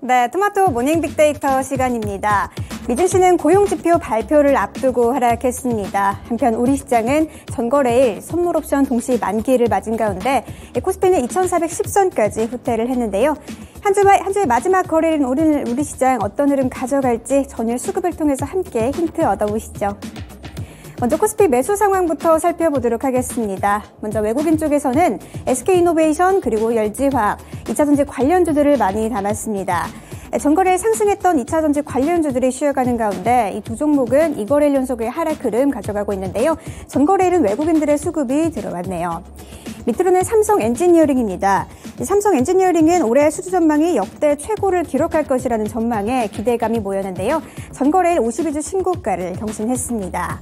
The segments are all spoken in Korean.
네, 토마토 모닝 빅데이터 시간입니다. 미증시는 고용지표 발표를 앞두고 하락했습니다. 한편 우리 시장은 전거래일 선물 옵션 동시 만기를 맞은 가운데 코스피는 2410선까지 후퇴를 했는데요. 한 주의 마지막 거래일인 우리 시장 어떤 흐름 가져갈지 전일 수급을 통해서 함께 힌트 얻어보시죠. 먼저 코스피 매수 상황부터 살펴보도록 하겠습니다. 먼저 외국인 쪽에서는 SK이노베이션 그리고 LG화학, 2차전지 관련주들을 많이 담았습니다. 전거래에 상승했던 2차전지 관련주들이 쉬어가는 가운데 이 두 종목은 2거래일 연속의 하락 흐름 가져가고 있는데요. 전거래일은 외국인들의 수급이 들어왔네요. 밑으로는 삼성 엔지니어링입니다. 삼성 엔지니어링은 올해 수주 전망이 역대 최고를 기록할 것이라는 전망에 기대감이 모였는데요. 전거래일 52주 신고가를 경신했습니다.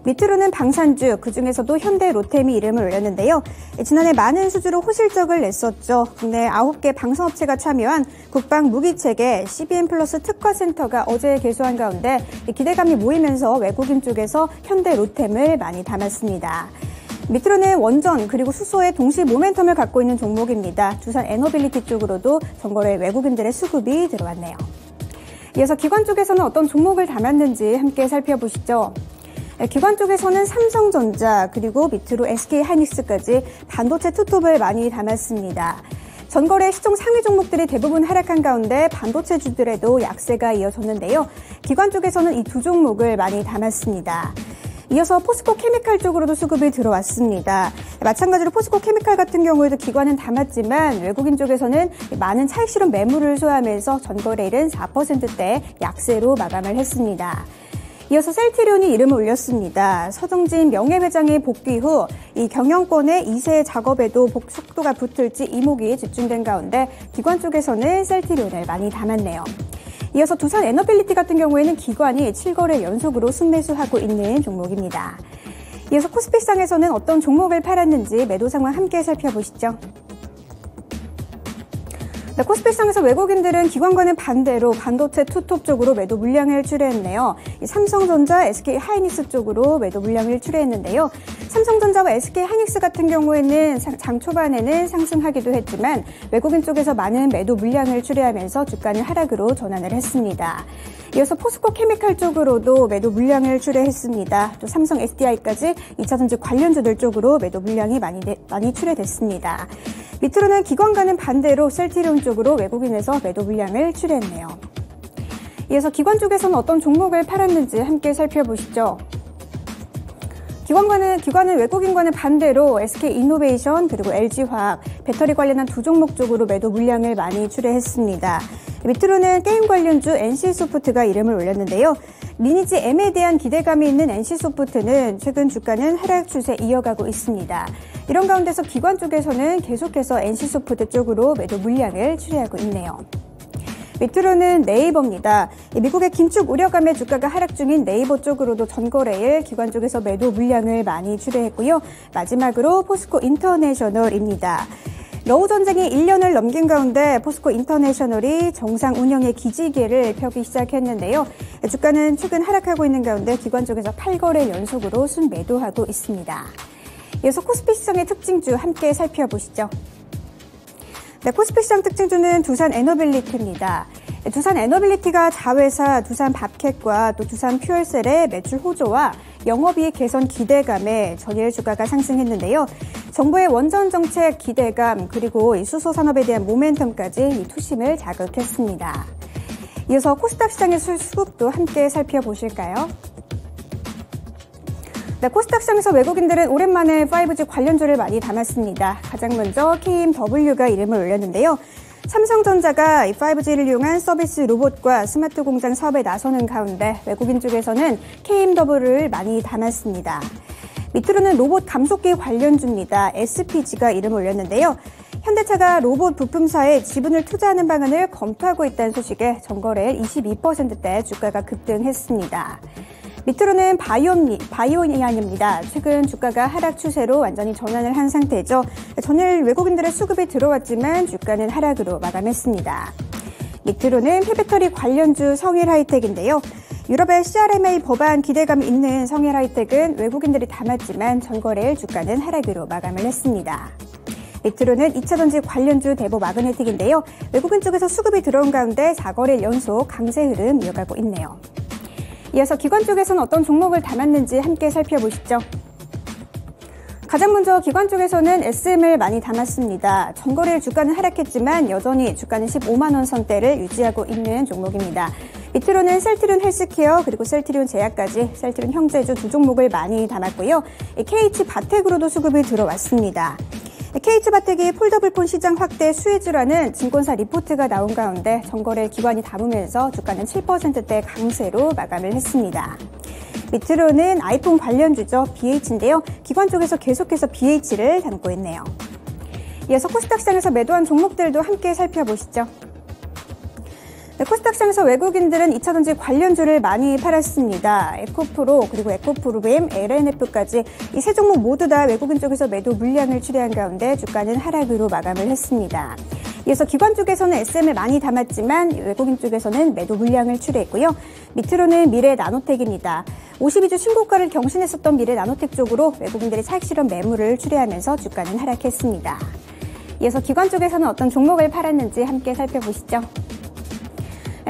밑으로는 방산주, 그중에서도 현대 로템이 이름을 올렸는데요. 지난해 많은 수주로 호실적을 냈었죠. 국내 9개 방산업체가 참여한 국방 무기체계 CBM 플러스 특화센터가 어제 개소한 가운데 기대감이 모이면서 외국인 쪽에서 현대 로템을 많이 담았습니다. 밑으로는 원전 그리고 수소의 동시 모멘텀을 갖고 있는 종목입니다. 두산 에너빌리티 쪽으로도 전거래 외국인들의 수급이 들어왔네요. 이어서 기관 쪽에서는 어떤 종목을 담았는지 함께 살펴보시죠. 기관 쪽에서는 삼성전자 그리고 밑으로 SK하이닉스까지 반도체 투톱을 많이 담았습니다. 전거래 시총 상위 종목들이 대부분 하락한 가운데 반도체주들에도 약세가 이어졌는데요. 기관 쪽에서는 이 두 종목을 많이 담았습니다. 이어서 포스코 케미칼 쪽으로도 수급이 들어왔습니다. 마찬가지로 포스코 케미칼 같은 경우에도 기관은 담았지만 외국인 쪽에서는 많은 차익 실현 매물을 소화하면서 전거래일은 4%대 약세로 마감을 했습니다. 이어서 셀트리온이 이름을 올렸습니다. 서정진 명예회장의 복귀 후 이 경영권의 2세 작업에도 속도가 붙을지 이목이 집중된 가운데 기관 쪽에서는 셀트리온을 많이 담았네요. 이어서 두산 에너빌리티 같은 경우에는 기관이 7거래 연속으로 순매수하고 있는 종목입니다. 이어서 코스피 시장에서는 어떤 종목을 팔았는지 매도 상황 함께 살펴보시죠. 네, 코스피 시장에서 외국인들은 기관과는 반대로 반도체 투톱 쪽으로 매도 물량을 출회했네요. 삼성전자, SK하이닉스 쪽으로 매도 물량을 출회했는데요. 삼성전자와 SK하이닉스 같은 경우에는 장 초반에는 상승하기도 했지만 외국인 쪽에서 많은 매도 물량을 출회하면서 주가는 하락으로 전환을 했습니다. 이어서 포스코 케미칼 쪽으로도 매도 물량을 출회했습니다. 또 삼성 SDI까지 2차전지 관련주들 쪽으로 매도 물량이 많이 출회됐습니다. 밑으로는 기관과는 반대로 셀트리온 쪽으로 외국인에서 매도 물량을 출회했네요. 이어서 기관 쪽에서는 어떤 종목을 팔았는지 함께 살펴보시죠. 기관은 외국인과는 반대로 SK이노베이션 그리고 LG화학, 배터리 관련한 두 종목 쪽으로 매도 물량을 많이 출회했습니다. 밑으로는 게임 관련주 NC소프트가 이름을 올렸는데요. 리니지 M에 대한 기대감이 있는 NC소프트는 최근 주가는 하락 추세 이어가고 있습니다. 이런 가운데서 기관 쪽에서는 계속해서 NC소프트 쪽으로 매도 물량을 출회하고 있네요. 밑으로는 네이버입니다. 미국의 긴축 우려감에 주가가 하락 중인 네이버 쪽으로도 전거래일 기관 쪽에서 매도 물량을 많이 출회했고요. 마지막으로 포스코 인터내셔널입니다. 러우 전쟁이 1년을 넘긴 가운데 포스코 인터내셔널이 정상 운영의 기지개를 펴기 시작했는데요. 주가는 최근 하락하고 있는 가운데 기관 쪽에서 8거래 연속으로 순매도하고 있습니다. 이어서 코스피 시장의 특징주 함께 살펴보시죠. 네, 코스피 시장 특징주는 두산 에너빌리티입니다. 두산 에너빌리티가 자회사 두산 밥캣과 또 두산 퓨얼셀의 매출 호조와 영업이익 개선 기대감에 전일 주가가 상승했는데요. 정부의 원전 정책 기대감 그리고 이 수소 산업에 대한 모멘텀까지 이 투심을 자극했습니다. 이어서 코스닥 시장의 수급도 함께 살펴보실까요? 네, 코스닥 시장에서 외국인들은 오랜만에 5G 관련주를 많이 담았습니다. 가장 먼저 KMW가 이름을 올렸는데요. 삼성전자가 이 5G를 이용한 서비스 로봇과 스마트 공장 사업에 나서는 가운데 외국인 쪽에서는 KMW를 많이 담았습니다. 밑으로는 로봇 감속기 관련주입니다. SPG가 이름을 올렸는데요. 현대차가 로봇 부품사에 지분을 투자하는 방안을 검토하고 있다는 소식에 전거래일 22%대 주가가 급등했습니다. 밑으로는 바이오니안입니다. 최근 주가가 하락 추세로 완전히 전환을 한 상태죠. 전일 외국인들의 수급이 들어왔지만 주가는 하락으로 마감했습니다. 밑으로는 폐배터리 관련주 성일하이텍인데요. 유럽의 CRMA 법안 기대감이 있는 성일하이텍은 외국인들이 담았지만 전거래일 주가는 하락으로 마감을 했습니다. 밑으로는 2차전지 관련주 대보 마그네틱인데요. 외국인 쪽에서 수급이 들어온 가운데 4거래일 연속 강세 흐름 이어가고 있네요. 이어서 기관 쪽에서는 어떤 종목을 담았는지 함께 살펴보시죠. 가장 먼저 기관 쪽에서는 SM을 많이 담았습니다. 전거래일 주가는 하락했지만 여전히 주가는 15만 원 선대를 유지하고 있는 종목입니다. 밑으로는 셀트리온 헬스케어 그리고 셀트리온 제약까지 셀트리온 형제주 두 종목을 많이 담았고요. KH바텍으로도 수급이 들어왔습니다. KH바텍이 폴더블폰 시장 확대 수혜주라는 증권사 리포트가 나온 가운데 전거래일 기관이 담으면서 주가는 7%대 강세로 마감을 했습니다. 밑으로는 아이폰 관련주죠. BH인데요. 기관 쪽에서 계속해서 BH를 담고 있네요. 이어서 코스닥 시장에서 매도한 종목들도 함께 살펴보시죠. 네, 코스닥 시장에서 외국인들은 2차전지 관련주를 많이 팔았습니다. 에코프로 그리고 에코프로빔, LNF까지 이 세 종목 모두 다 외국인 쪽에서 매도 물량을 출회한 가운데 주가는 하락으로 마감을 했습니다. 이어서 기관 쪽에서는 SM을 많이 담았지만 외국인 쪽에서는 매도 물량을 출회했고요. 밑으로는 미래 나노텍입니다. 52주 신고가를 경신했었던 미래 나노텍 쪽으로 외국인들이 차익 실현 매물을 출회하면서 주가는 하락했습니다. 이어서 기관 쪽에서는 어떤 종목을 팔았는지 함께 살펴보시죠.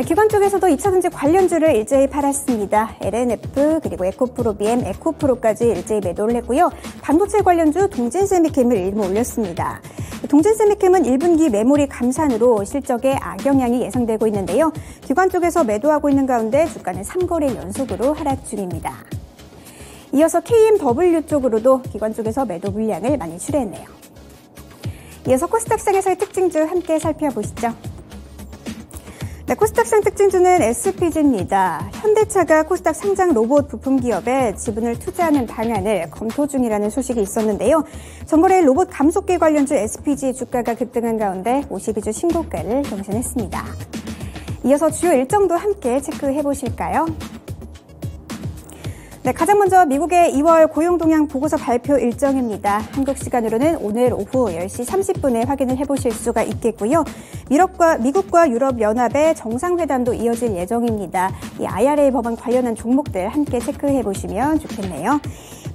기관 쪽에서도 2차전지 관련주를 일제히 팔았습니다. LNF 그리고 에코프로비엠, 에코프로까지 일제히 매도를 했고요. 반도체 관련주 동진세미캠을 일부 올렸습니다. 동진세미캠은 1분기 메모리 감산으로 실적에 악영향이 예상되고 있는데요. 기관 쪽에서 매도하고 있는 가운데 주가는 3거래일 연속으로 하락 중입니다. 이어서 KMW 쪽으로도 기관 쪽에서 매도 물량을 많이 출회했네요. 이어서 코스닥 시장에서의 특징주 함께 살펴보시죠. 네, 코스닥 시장 특징주는 SPG입니다. 현대차가 코스닥 상장 로봇 부품 기업에 지분을 투자하는 방안을 검토 중이라는 소식이 있었는데요. 전거래일 로봇 감속기 관련주 SPG 주가가 급등한 가운데 52주 신고가를 경신했습니다. 이어서 주요 일정도 함께 체크해 보실까요? 네, 가장 먼저 미국의 2월 고용동향 보고서 발표 일정입니다. 한국 시간으로는 오늘 오후 10시 30분에 확인을 해보실 수가 있겠고요. 미국과 유럽연합의 정상회담도 이어질 예정입니다. 이 IRA 법안 관련한 종목들 함께 체크해 보시면 좋겠네요.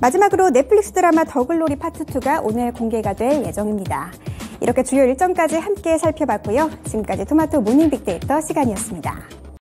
마지막으로 넷플릭스 드라마 더글로리 파트 2가 오늘 공개가 될 예정입니다. 이렇게 주요 일정까지 함께 살펴봤고요. 지금까지 토마토 모닝 빅데이터 시간이었습니다.